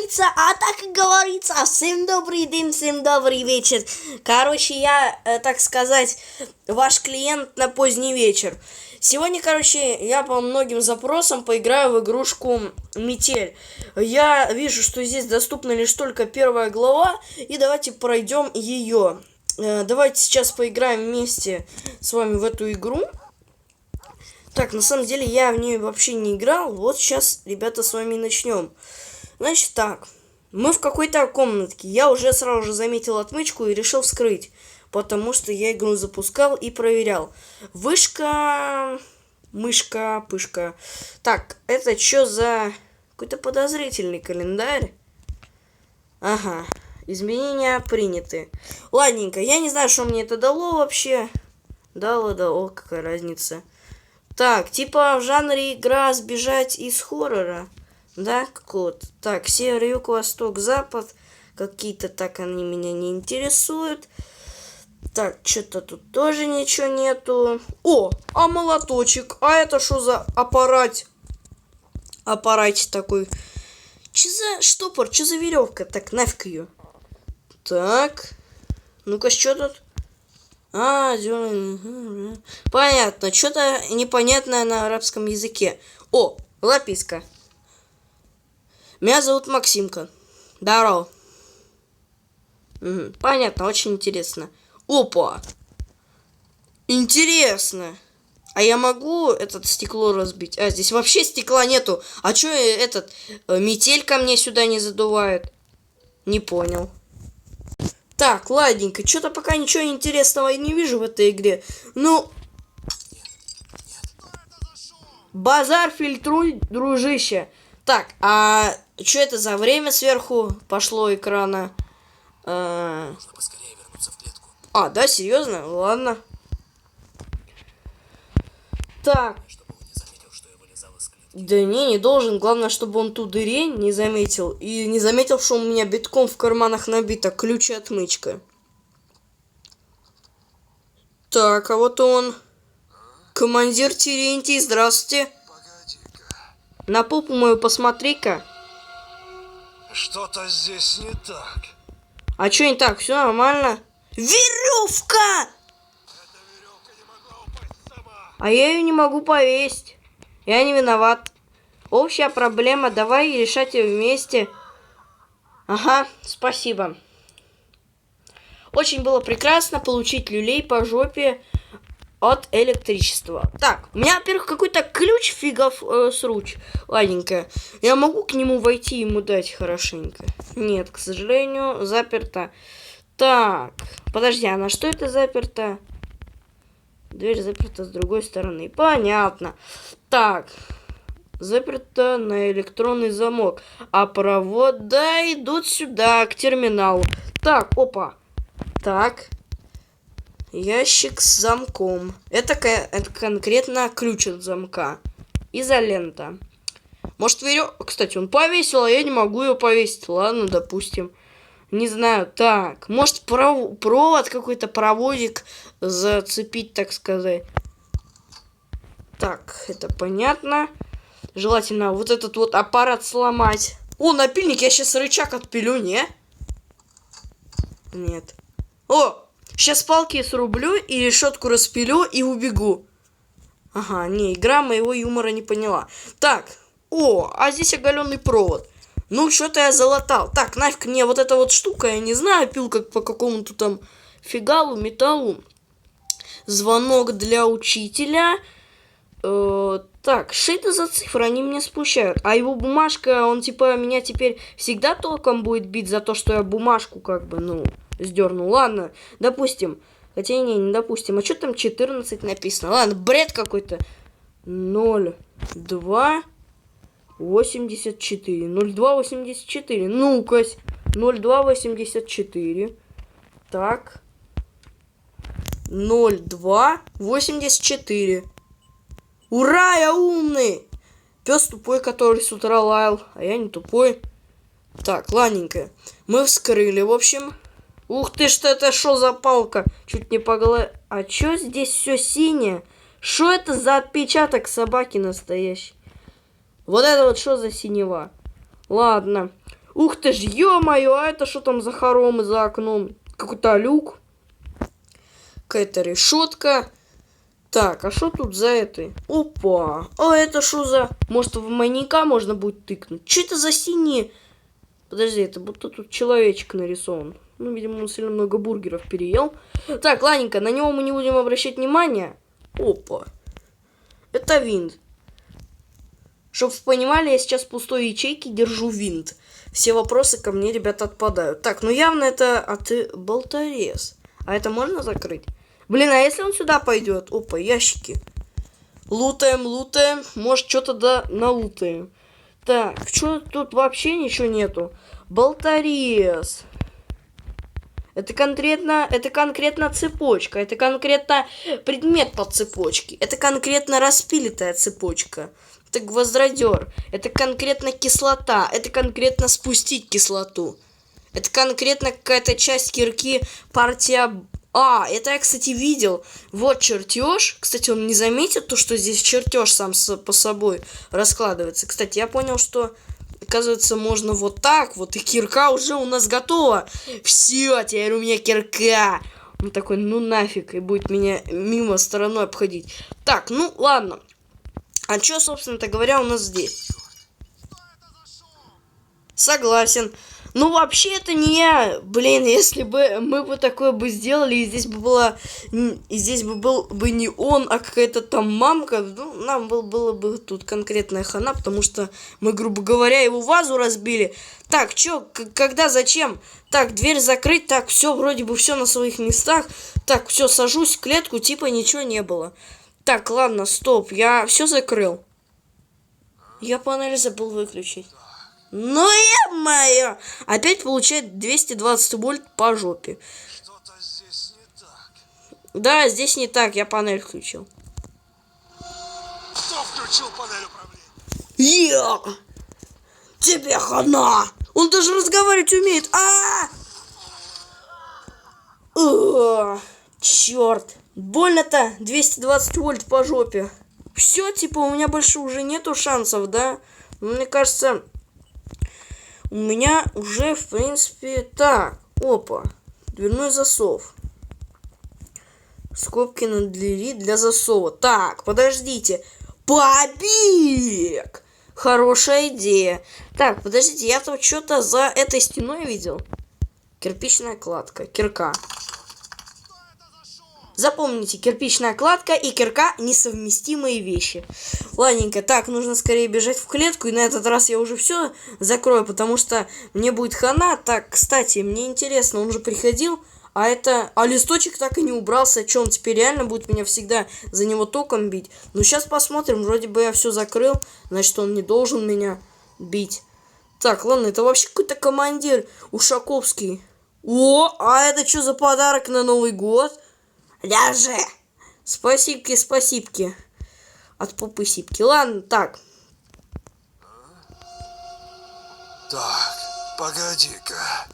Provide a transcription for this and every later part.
так и говорится. Всем добрый день, всем добрый вечер. Короче, я, так сказать, ваш клиент на поздний вечер. Сегодня, короче, я по многим запросам поиграю в игрушку Метель. Я вижу, что здесь доступна лишь только первая глава, и давайте пройдем ее. Давайте сейчас поиграем вместе с вами в эту игру. Так, на самом деле я в нее вообще не играл. Вот сейчас, ребята, с вами начнем. Значит так, мы в какой-то комнатке. Я уже сразу же заметил отмычку и решил вскрыть. Потому что я игру запускал и проверял. Вышка, мышка, пышка. Так, это что за какой-то подозрительный календарь? Ага, изменения приняты. Ладненько, я не знаю, что мне это дало вообще. Дало, какая разница. Так, типа в жанре игра сбежать из хоррора. Да, какого-то. Так, север, юг, восток, запад. Какие-то так они меня не интересуют. Так, что-то тут тоже ничего нету. О, а молоточек. А это что за аппарат? Аппаратик такой. Че за штопор? Че за веревка? Так, нафиг ее. Так. Ну-ка, что тут? Понятно. Что-то непонятное на арабском языке. О, записка. Меня зовут Максимка. Здорово. Понятно, очень интересно. Опа! Интересно. А я могу это стекло разбить? А, здесь вообще стекла нету. А чё этот метель ко мне сюда не задувает? Не понял. Так, ладненько. Что-то пока ничего интересного я не вижу в этой игре. Ну... Базар фильтруй, дружище. Так, а что это за время сверху пошло экрана? Нужно поскорее вернуться в клетку. А, да, серьезно? Ладно. Так. Чтобы он не заметил, что я вылезал из клетки. Да не должен. Главное, чтобы он ту дырень не заметил. И не заметил, что у меня битком в карманах набито ключ и отмычка. Так, а вот он. Командир Терентий, здравствуйте. Погоди-ка. На попу мою посмотри-ка. Что-то здесь не так. А что не так? Все нормально? Веревка! Эта веревка не могла упасть сама. А я ее не могу повесить. Я не виноват. Общая проблема. Давай решать ее вместе. Ага, спасибо. Очень было прекрасно получить люлей по жопе от электричества. Так, у меня, во-первых, какой-то ключ фигов сруч. Ладненько. Я могу к нему войти и ему дать хорошенько? Нет, к сожалению, заперто. Так, подожди, а на что это заперто? Дверь заперта с другой стороны. Понятно. Так, заперто на электронный замок. А провода идут сюда, к терминалу. Так, опа. Так. Ящик с замком. Это конкретно ключ от замка. Изолента. Может, веревку... Кстати, он повесил, а я не могу ее повесить. Ладно, допустим. Не знаю. Так. Может, провод какой-то, проводик зацепить, так сказать. Так, это понятно. Желательно вот этот вот аппарат сломать. О, напильник. Я сейчас рычаг отпилю, не? Нет. О! Сейчас палки срублю и решетку распилю и убегу. Ага, не, игра моего юмора не поняла. Так, о, а здесь оголенный провод. Ну, что-то я залатал. Так, нафиг мне вот эта вот штука, я не знаю, пил как по какому-то там фигалу, металлу. Звонок для учителя. Так, что это за цифры? Они меня спущают. А его бумажка, он типа меня теперь всегда толком будет бить за то, что я бумажку как бы, ну... сдернул. Ладно, допустим. Хотя не допустим. А что там 14 написано? Ладно, бред какой-то. 02 84. 02 84. Ну-ка. 02 84. Так. 02 84. Ура, я умный! Пес тупой, который с утра лаял. А я не тупой. Так, ладненько. Мы вскрыли, в общем. Ух ты, что это шо за палка? Чуть не по голове. А чё здесь все синее? Что это за отпечаток собаки настоящий? Вот это вот что за синева? Ладно. Ух ты ж, ё-моё, а это что там за хоромы за окном? Какой-то люк. Какая-то решетка. Так, а что тут за этой? Опа! А это что за... Может, в маньяка можно будет тыкнуть? Что это за синие? Подожди, это будто тут человечек нарисован. Ну, видимо, он сильно много бургеров переел. Так, ладненько, на него мы не будем обращать внимания. Опа. Это винт. Чтоб вы понимали, я сейчас в пустой ячейке держу винт. Все вопросы ко мне, ребята, отпадают. Так, ну явно это... А ты болторез. А это можно закрыть? Блин, а если он сюда пойдет? Опа, ящики. Лутаем, лутаем. Может, что-то да налутаем. Так, что тут вообще ничего нету? Болторез. Это конкретно цепочка. Это конкретно предмет под цепочки. Это конкретно распилитая цепочка. Это гвоздодер. Это конкретно кислота. Это конкретно спустить кислоту. Это конкретно какая-то часть кирки, партия... А, это я, кстати, видел. Вот чертеж. Кстати, он не заметит то, что здесь чертеж сам по собой раскладывается. Кстати, я понял, что, оказывается, можно вот так вот. И кирка уже у нас готова. Все, теперь у меня кирка. Он такой, ну нафиг, и будет меня мимо стороной обходить. Так, ну ладно. А что, собственно-то говоря, у нас здесь? Согласен. Ну, вообще, это не я. Блин, если бы мы бы такое бы сделали, и здесь бы была... И здесь бы был бы не он, а какая-то там мамка, ну, нам было бы тут конкретная хана, потому что мы, грубо говоря, его вазу разбили. Так, чё, когда, зачем? Так, дверь закрыть, так, все, вроде бы все на своих местах. Так, все, сажусь в клетку, типа ничего не было. Так, ладно, стоп, я все закрыл. Я панель забыл выключить. Ну, е-мое! Опять получает 220 вольт по жопе. Что-то здесь не так. Да, здесь не так, я панель включил. Кто включил панель управления? Я! Тебе хана! Он даже разговаривать умеет! Черт! Больно-то 220 вольт по жопе. Все, типа, у меня больше уже нету шансов, да? Мне кажется... У меня уже, в принципе, так. Опа. Дверной засов. Скобки на двери для засова. Так, подождите. Побег! Хорошая идея. Так, подождите, я там что-то за этой стеной видел. Кирпичная кладка. Кирка. Запомните, кирпичная кладка и кирка несовместимые вещи. Ладненько, так, нужно скорее бежать в клетку, и на этот раз я уже все закрою, потому что мне будет хана. Так, кстати, мне интересно, он же приходил, а листочек так и не убрался. Че, он теперь реально будет меня всегда за него током бить? Ну, сейчас посмотрим, вроде бы я все закрыл, значит, он не должен меня бить. Так, ладно, это вообще какой-то командир Ушаковский. О, а это что за подарок на Новый год? Ляже! Спасибки, спасибки. От попы сипки. Ладно, так. Так, погоди-ка.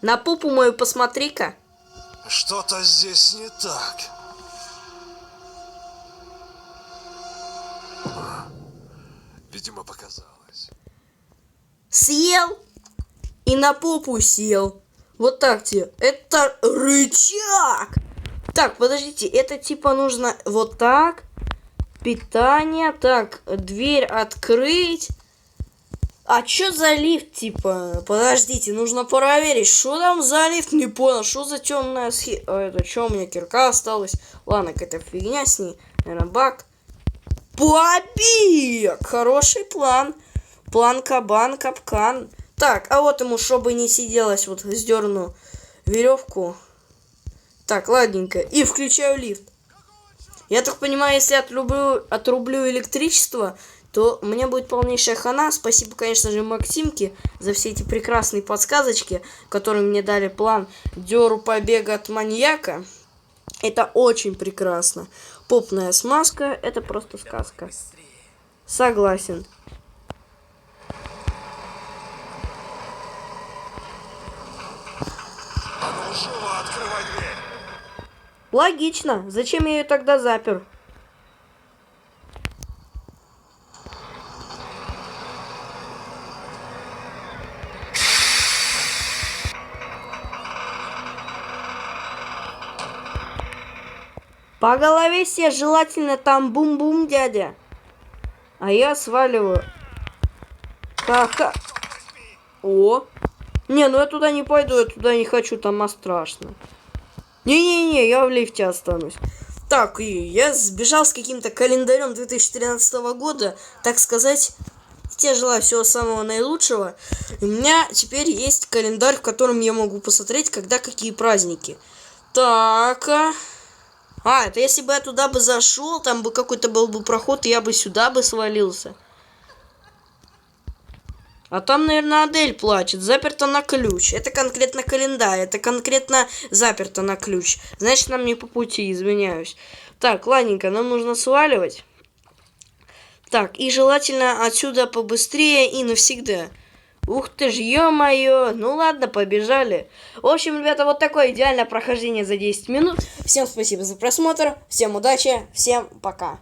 На попу мою посмотри-ка. Что-то здесь не так. Видимо, показалось. Съел и на попу сел. Вот так тебе. Это рычаг. Так, подождите, это типа нужно вот так. Питание. Так, дверь открыть. А чё за лифт, типа? Подождите, нужно проверить, что там за лифт, не понял, что за темная схема. Это что, у меня кирка осталась? Ладно, какая-то фигня с ней. Наверное, баг. Побег! Хороший план. План кабан, капкан. Так, а вот ему, чтобы не сиделось, вот сдерну веревку. Так, ладненько. И включаю лифт. Я так понимаю, если отрублю электричество, то мне будет полнейшая хана. Спасибо, конечно же, Максимке за все эти прекрасные подсказочки, которые мне дали план дёру побега от маньяка. Это очень прекрасно. Попная смазка — это просто сказка. Согласен. А ну, живо открывай дверь. Логично. Зачем я ее тогда запер? По голове себе желательно там бум-бум, дядя. А я сваливаю. Ха-ха. О. Не, ну я туда не пойду, я туда не хочу, там страшно. Не-не-не, я в лифте останусь. Так, и я сбежал с каким-то календарем 2013 года, так сказать. Я желаю всего самого наилучшего. У меня теперь есть календарь, в котором я могу посмотреть, когда какие праздники. Так. Это если бы я туда бы зашел, там бы какой-то был бы проход, и я бы сюда бы свалился. А там, наверное, Адель плачет. Заперто на ключ. Это конкретно календарь. Это конкретно заперто на ключ. Значит, нам не по пути, извиняюсь. Так, ладненько, нам нужно сваливать. Так, и желательно отсюда побыстрее и навсегда. Ух ты ж, ё-моё. Ну ладно, побежали. В общем, ребята, вот такое идеальное прохождение за 10 минут. Всем спасибо за просмотр. Всем удачи. Всем пока.